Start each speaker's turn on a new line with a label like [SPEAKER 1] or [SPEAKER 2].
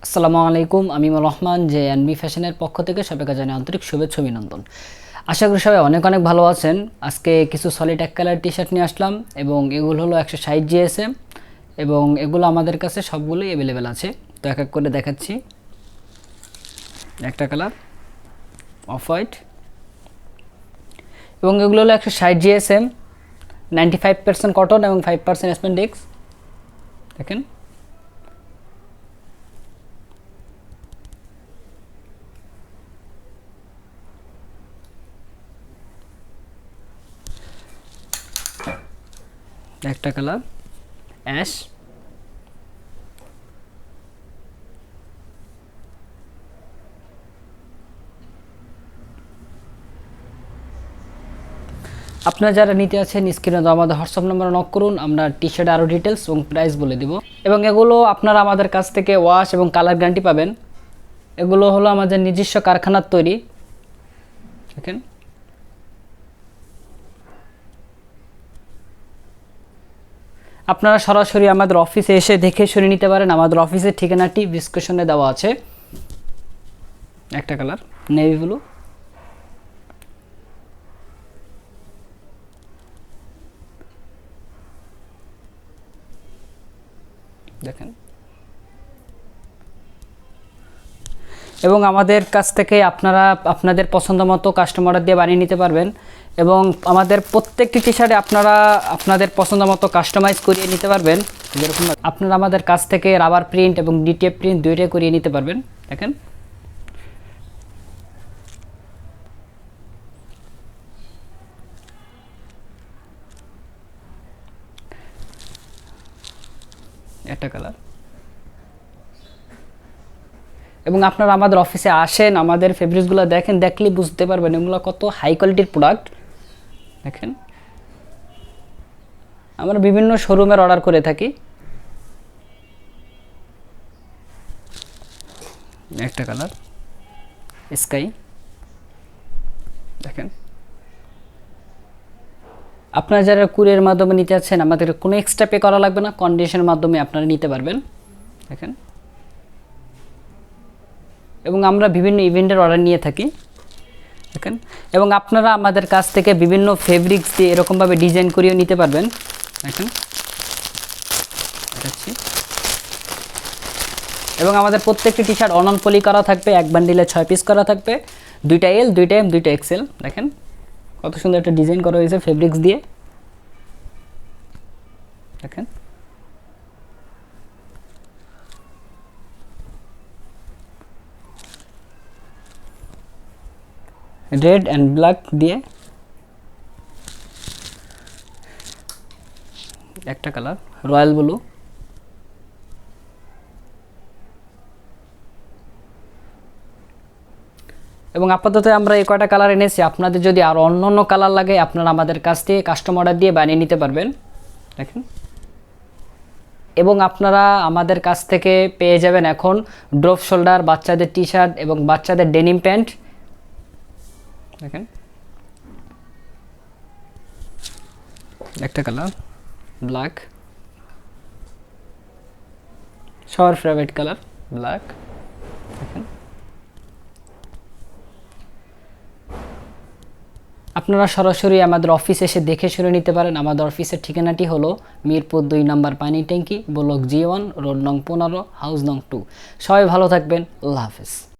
[SPEAKER 1] আসসালামু আলাইকুম, আমি রহমান যে এনবি ফ্যাশনের পক্ষ থেকে সবাইকে জানাই আন্তরিক শুভেচ্ছা অভিনন্দন। আশা করি সবাই অনেক অনেক ভালো আছেন। আজকে কিছু সলিড এক কালার টি শার্ট নিয়ে আসলাম এবং এগুলো হলো 160 জিএসএম এবং এগুলো আমাদের কাছে সবগুলোই অ্যাভেলেবেল আছে। তো এক এক করে দেখাচ্ছি। একটা কালার অফ হোয়াইট এবং এগুলো হলো 160 জিএসএম, 95% কটন এবং 5% স্প্যান্ডেক্স। দেখেন একটা কালার অ্যাশ, আপনারা যারা নিতে আছেন স্ক্রিনে দেওয়া আমাদের হোয়াটসঅ্যাপ নাম্বারে নক করুন, আমরা টি শার্টের আরও ডিটেলস এবং প্রাইস বলে দেব। এবং এগুলো আপনারা আমাদের কাছ থেকে ওয়াশ এবং কালার গ্যারান্টি পাবেন। এগুলো হলো আমাদের নিজস্ব কারখানার তৈরি। দেখেন আপনারা সরাসরি আমাদের অফিসে এসে দেখে শুনে নিতে পারেন। আমাদের অফিসের ঠিকানাটি ডিসক্রিপশনে দেওয়া আছে। একটা কালার নেভি ব্লু, দেখেন। এবং আমাদের কাছ থেকে আপনারা আপনাদের পছন্দ মতো কাস্টমার দিয়ে বানিয়ে নিতে পারবেন এবং আমাদের প্রত্যেকটি টি শার্টে আপনারা আপনাদের পছন্দ মতো কাস্টমাইজ করিয়ে নিতে পারবেন। যেরকম আপনারা আমাদের কাছ থেকে রাবার প্রিন্ট এবং ডিটিএফ প্রিন্ট দুইটাই করিয়ে নিতে পারবেন। দেখেন একটা কালার। এবং আপনারা আমাদের অফিসে আসেন, আমাদের ফেব্রিক্সগুলো দেখেন, দেখলেই বুঝতে পারবেন এগুলো কত হাই কোয়ালিটির প্রোডাক্ট। দেখেন আমরা বিভিন্ন শোরুমের অর্ডার করে থাকি। একটা কালার স্কাই, দেখেন। আপনারা যারা কুরিয়ার মাধ্যমে নিতে চাচ্ছেন আমাদের কোনো এক্সট্রা পে করা লাগবে না, কন্ডিশনের মাধ্যমে আপনারা নিতে পারবেন। দেখেন এবং আমরা বিভিন্ন ইভেন্টের অর্ডার নিয়ে থাকি। দেখেন এবং আপনারা আমাদের কাছ থেকে বিভিন্ন ফেব্রিক্স দিয়ে এরকমভাবে ডিজাইন করিয়ে নিতে পারবেন। দেখেন দেখাচ্ছি। এবং আমাদের প্রত্যেকটি টি শার্ট অন পলি করা থাকবে, এক বান্ডিলে 6 পিস করা থাকবে, 2টা এল, 2টা এম, 2টা এক্সেল। দেখেন কত সুন্দর একটা ডিজাইন করা হয়েছে ফেব্রিক্স দিয়ে। দেখেন রেড অ্যান্ড ব্ল্যাক দিয়ে একটা কালার রয়্যাল ব্লু, এবং আপাতত আমরা এই কয়টা কালার এনেছি। আপনাদের যদি আর অন্য অন্য কালার লাগে আপনারা আমাদের কাছ থেকে কাস্টম অর্ডার দিয়ে বানিয়ে নিতে পারবেন। দেখেন এবং আপনারা আমাদের কাছ থেকে পেয়ে যাবেন এখন ড্রপ শোল্ডার, বাচ্চাদের টি শার্ট এবং বাচ্চাদের ডেনিম প্যান্ট। দেখেন একটা কালার ব্ল্যাক, সবার ফেভারিট কালার ব্ল্যাক। দেখেন আপনারা সরাসরি আমাদের অফিসে এসে দেখে শুনে নিতে পারেন। আমাদের অফিসের ঠিকানাটি হলো মিরপুর 2 নম্বর পানি ট্যাঙ্কি, ব্লক G1, রোড নং 15, হাউস নং 2। সবাই ভালো থাকবেন। আল্লাহ হাফেজ।